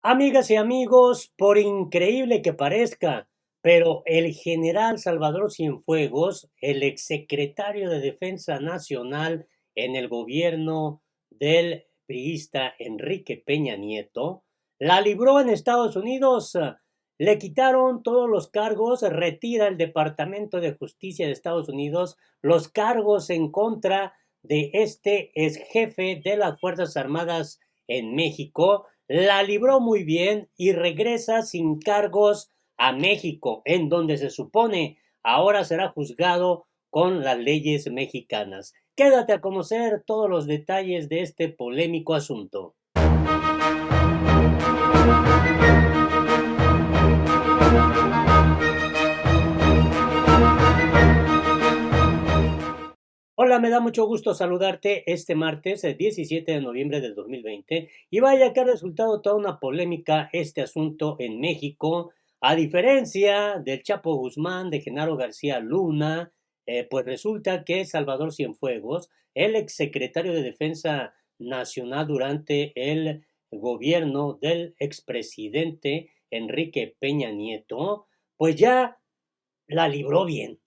Amigas y amigos, por increíble que parezca, pero el general Salvador Cienfuegos, el exsecretario de Defensa Nacional en el gobierno del priista Enrique Peña Nieto, la libró en Estados Unidos. Le quitaron todos los cargos, retira el Departamento de Justicia de Estados Unidos los cargos en contra de este ex jefe de las Fuerzas Armadas en México, la libró muy bien y regresa sin cargos a México, en donde se supone ahora será juzgado con las leyes mexicanas. Quédate a conocer todos los detalles de este polémico asunto. Hola, me da mucho gusto saludarte este martes, el 17 de noviembre del 2020. Y vaya que ha resultado toda una polémica este asunto en México. A diferencia del Chapo Guzmán, de Genaro García Luna, pues resulta que Salvador Cienfuegos, el exsecretario de Defensa Nacional durante el gobierno del expresidente Enrique Peña Nieto, pues ya la libró bien.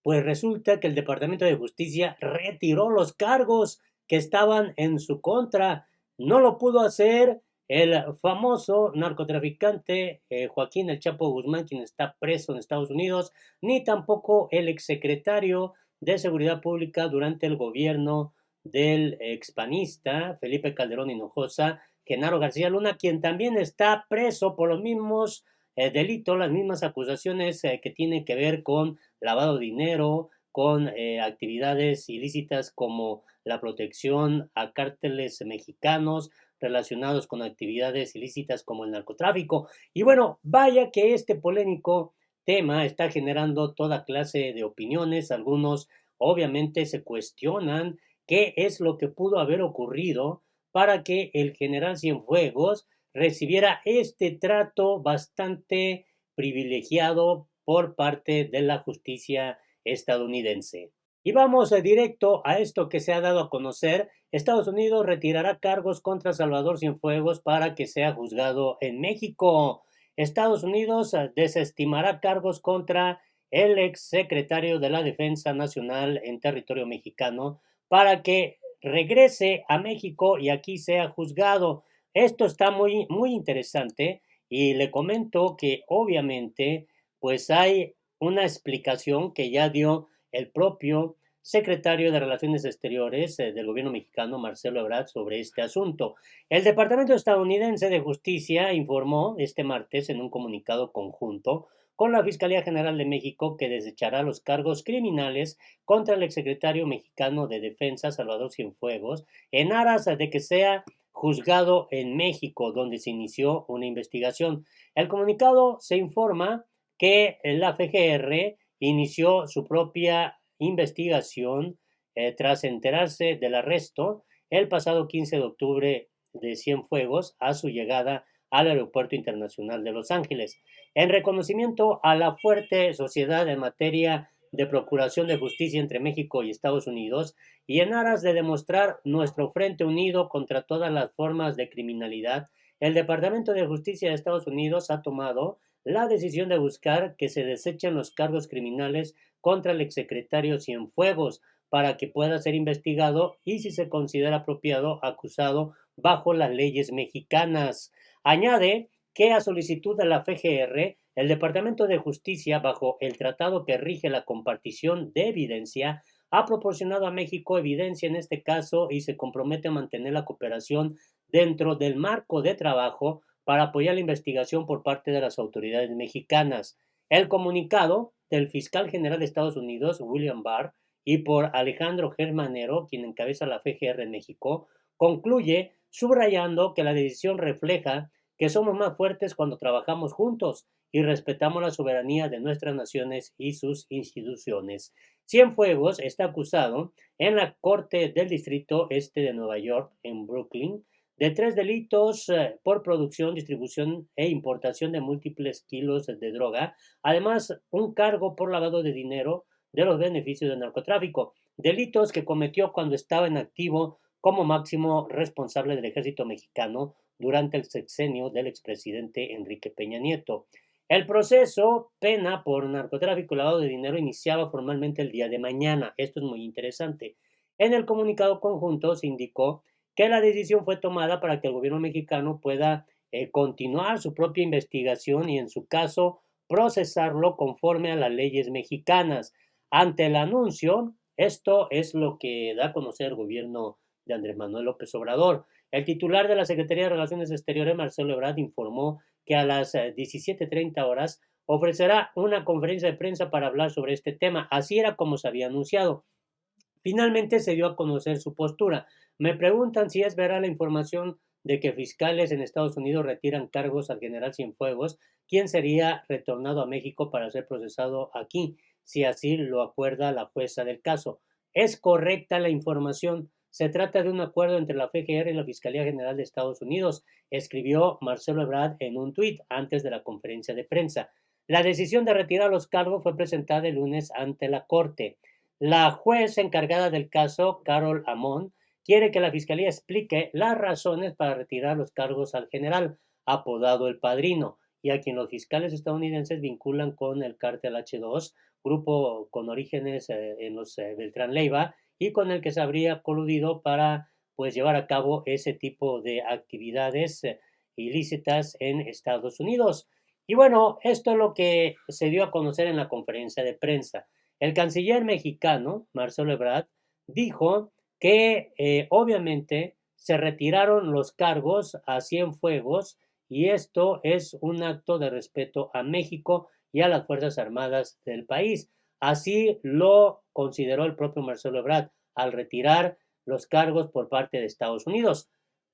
Pues resulta que el Departamento de Justicia retiró los cargos que estaban en su contra. No lo pudo hacer el famoso narcotraficante Joaquín El Chapo Guzmán, quien está preso en Estados Unidos, ni tampoco el exsecretario de Seguridad Pública durante el gobierno del expanista Felipe Calderón Hinojosa, Genaro García Luna, quien también está preso por los mismos delitos, las mismas acusaciones que tienen que ver con lavado de dinero, con actividades ilícitas como la protección a cárteles mexicanos relacionados con actividades ilícitas como el narcotráfico. Y bueno, vaya que este polémico tema está generando toda clase de opiniones. Algunos obviamente se cuestionan qué es lo que pudo haber ocurrido para que el general Cienfuegos recibiera este trato bastante privilegiado por parte de la justicia estadounidense. Y vamos directo a esto que se ha dado a conocer. Estados Unidos retirará cargos contra Salvador Cienfuegos para que sea juzgado en México. Estados Unidos desestimará cargos contra el ex secretario de la Defensa Nacional en territorio mexicano para que regrese a México y aquí sea juzgado. Esto está muy interesante y le comento que obviamente pues hay una explicación que ya dio el propio secretario de Relaciones Exteriores del gobierno mexicano, Marcelo Ebrard, sobre este asunto. El Departamento estadounidense de Justicia informó este martes en un comunicado conjunto con la Fiscalía General de México que desechará los cargos criminales contra el exsecretario mexicano de Defensa, Salvador Cienfuegos, en aras de que sea juzgado en México, donde se inició una investigación. El comunicado se informa que la FGR inició su propia investigación tras enterarse del arresto el pasado 15 de octubre de Cienfuegos a su llegada al Aeropuerto Internacional de Los Ángeles. En reconocimiento a la fuerte sociedad en materia de procuración de justicia entre México y Estados Unidos y en aras de demostrar nuestro frente unido contra todas las formas de criminalidad, el Departamento de Justicia de Estados Unidos ha tomado la decisión de buscar que se desechen los cargos criminales contra el exsecretario Cienfuegos para que pueda ser investigado y, si se considera apropiado, acusado bajo las leyes mexicanas. Añade que a solicitud de la FGR, el Departamento de Justicia, bajo el tratado que rige la compartición de evidencia, ha proporcionado a México evidencia en este caso y se compromete a mantener la cooperación dentro del marco de trabajo para apoyar la investigación por parte de las autoridades mexicanas. El comunicado del fiscal general de Estados Unidos, William Barr, y por Alejandro Germanero, quien encabeza la FGR en México, concluye subrayando que la decisión refleja que somos más fuertes cuando trabajamos juntos y respetamos la soberanía de nuestras naciones y sus instituciones. Cienfuegos está acusado en la Corte del Distrito Este de Nueva York, en Brooklyn, de 3 delitos por producción, distribución e importación de múltiples kilos de droga, además un cargo por lavado de dinero de los beneficios del narcotráfico, delitos que cometió cuando estaba en activo como máximo responsable del ejército mexicano durante el sexenio del expresidente Enrique Peña Nieto. El proceso, pena por narcotráfico y lavado de dinero, iniciaba formalmente el día de mañana. Esto es muy interesante. En el comunicado conjunto se indicó que la decisión fue tomada para que el gobierno mexicano pueda continuar su propia investigación y, en su caso, procesarlo conforme a las leyes mexicanas. Ante el anuncio, esto es lo que da a conocer el gobierno de Andrés Manuel López Obrador. El titular de la Secretaría de Relaciones Exteriores, Marcelo Ebrard, informó que a las 17:30 horas ofrecerá una conferencia de prensa para hablar sobre este tema. Así era como se había anunciado. Finalmente se dio a conocer su postura. Me preguntan si es verdad la información de que fiscales en Estados Unidos retiran cargos al general Cienfuegos, quien sería retornado a México para ser procesado aquí, si así lo acuerda la jueza del caso. Es correcta la información. Se trata de un acuerdo entre la FGR y la Fiscalía General de Estados Unidos, escribió Marcelo Ebrard en un tuit antes de la conferencia de prensa. La decisión de retirar los cargos fue presentada el lunes ante la Corte. La juez encargada del caso, Carol Amón, quiere que la Fiscalía explique las razones para retirar los cargos al general, apodado El Padrino, y a quien los fiscales estadounidenses vinculan con el cártel H2, grupo con orígenes en los Beltrán Leiva, y con el que se habría coludido para pues llevar a cabo ese tipo de actividades ilícitas en Estados Unidos. Y bueno, esto es lo que se dio a conocer en la conferencia de prensa. El canciller mexicano, Marcelo Ebrard, dijo que obviamente se retiraron los cargos a Cienfuegos y esto es un acto de respeto a México y a las Fuerzas Armadas del país. Así lo consideró el propio Marcelo Ebrard al retirar los cargos por parte de Estados Unidos.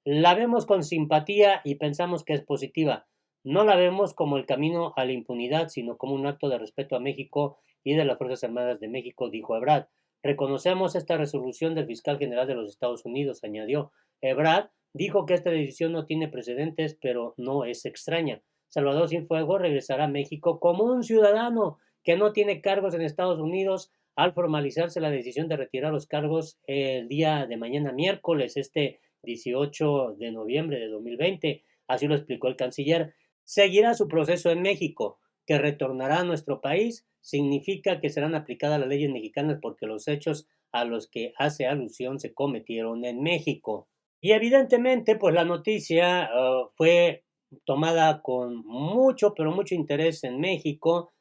La vemos con simpatía y pensamos que es positiva. No la vemos como el camino a la impunidad, sino como un acto de respeto a México y de las Fuerzas Armadas de México, dijo Ebrard. Reconocemos esta resolución del fiscal general de los Estados Unidos, añadió. Ebrard dijo que esta decisión no tiene precedentes, pero no es extraña. Salvador Cienfuegos regresará a México como un ciudadano que no tiene cargos en Estados Unidos al formalizarse la decisión de retirar los cargos el día de mañana miércoles, este 18 de noviembre de 2020. Así lo explicó el canciller. Seguirá su proceso en México, que retornará a nuestro país. Significa que serán aplicadas las leyes mexicanas porque los hechos a los que hace alusión se cometieron en México. Y evidentemente, pues la noticia fue tomada con mucho, pero mucho interés en México.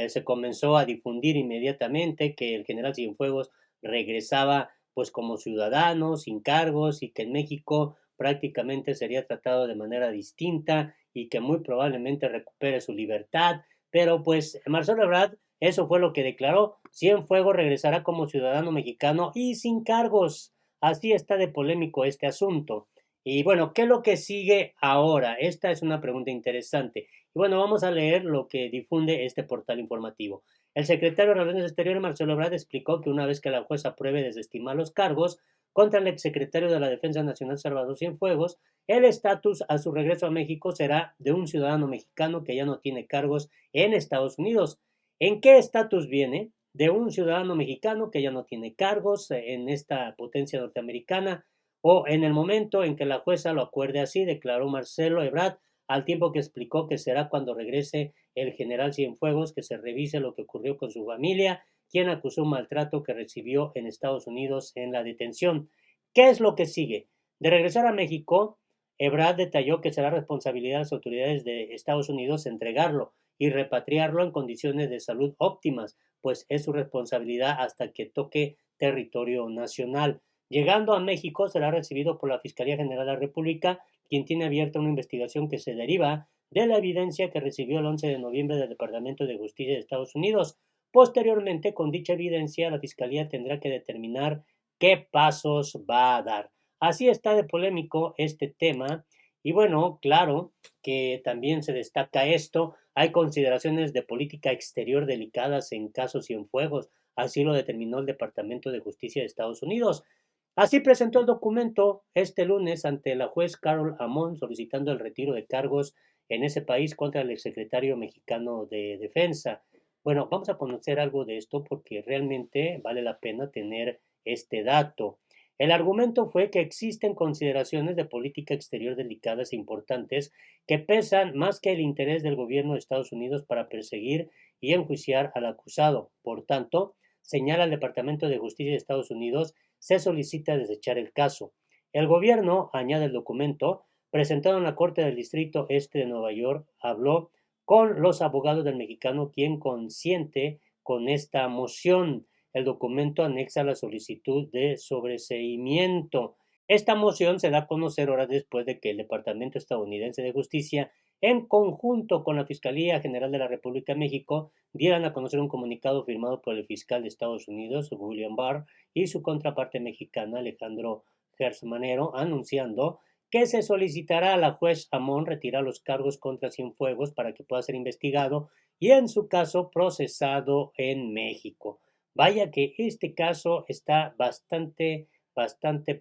Se comenzó a difundir inmediatamente que el general Cienfuegos regresaba pues como ciudadano, sin cargos, y que en México prácticamente sería tratado de manera distinta y que muy probablemente recupere su libertad. Pero pues Marcelo Ebrard, eso fue lo que declaró. Cienfuegos regresará como ciudadano mexicano y sin cargos. Así está de polémico este asunto. Y bueno, ¿qué es lo que sigue ahora? Esta es una pregunta interesante. Y bueno, vamos a leer lo que difunde este portal informativo. El secretario de Relaciones Exteriores, Marcelo Ebrard, explicó que una vez que la jueza apruebe desestimar los cargos contra el exsecretario de la Defensa Nacional, Salvador Cienfuegos, el estatus a su regreso a México será de un ciudadano mexicano que ya no tiene cargos en Estados Unidos. ¿En qué estatus viene? De un ciudadano mexicano que ya no tiene cargos en esta potencia norteamericana, o en el momento en que la jueza lo acuerde así, declaró Marcelo Ebrard, al tiempo que explicó que será cuando regrese el general Cienfuegos que se revise lo que ocurrió con su familia, quien acusó un maltrato que recibió en Estados Unidos en la detención. ¿Qué es lo que sigue? De regresar a México, Ebrard detalló que será responsabilidad de las autoridades de Estados Unidos entregarlo y repatriarlo en condiciones de salud óptimas, pues es su responsabilidad hasta que toque territorio nacional. Llegando a México, será recibido por la Fiscalía General de la República, quien tiene abierta una investigación que se deriva de la evidencia que recibió el 11 de noviembre del Departamento de Justicia de Estados Unidos. Posteriormente, con dicha evidencia, la Fiscalía tendrá que determinar qué pasos va a dar. Así está de polémico este tema. Y bueno, claro que también se destaca esto. Hay consideraciones de política exterior delicadas en casos Cienfuegos. Así lo determinó el Departamento de Justicia de Estados Unidos. Así presentó el documento este lunes ante la juez Carol Amón solicitando el retiro de cargos en ese país contra el exsecretario mexicano de Defensa. Bueno, vamos a conocer algo de esto porque realmente vale la pena tener este dato. El argumento fue que existen consideraciones de política exterior delicadas e importantes que pesan más que el interés del gobierno de Estados Unidos para perseguir y enjuiciar al acusado. Por tanto, señala el Departamento de Justicia de Estados Unidos, se solicita desechar el caso. El gobierno, añade el documento, presentado en la Corte del Distrito Este de Nueva York, habló con los abogados del mexicano, quien consiente con esta moción. El documento anexa la solicitud de sobreseimiento. Esta moción se da a conocer horas después de que el Departamento Estadounidense de Justicia, en conjunto con la Fiscalía General de la República de México, dieran a conocer un comunicado firmado por el fiscal de Estados Unidos, William Barr, y su contraparte mexicana, Alejandro Gersmanero, anunciando que se solicitará a la juez Amón retirar los cargos contra Cienfuegos para que pueda ser investigado y, en su caso, procesado en México. Vaya que este caso está bastante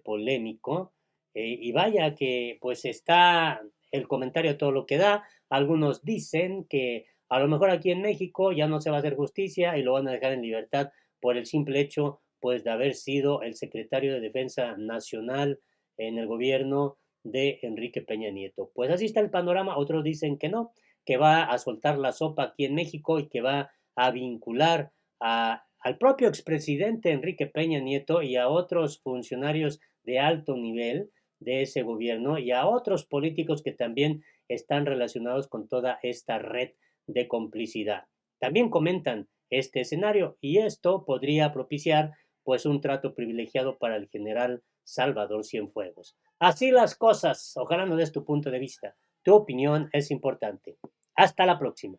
polémico, y vaya que pues está el comentario todo lo que da. Algunos dicen que a lo mejor aquí en México ya no se va a hacer justicia y lo van a dejar en libertad por el simple hecho pues de haber sido el secretario de Defensa Nacional en el gobierno de Enrique Peña Nieto. Pues así está el panorama. Otros dicen que no, que va a soltar la sopa aquí en México y que va a vincular al propio expresidente Enrique Peña Nieto y a otros funcionarios de alto nivel de ese gobierno y a otros políticos que también están relacionados con toda esta red de complicidad. También comentan este escenario y esto podría propiciar pues un trato privilegiado para el general Salvador Cienfuegos. Así las cosas, ojalá no des tu punto de vista. Tu opinión es importante. Hasta la próxima.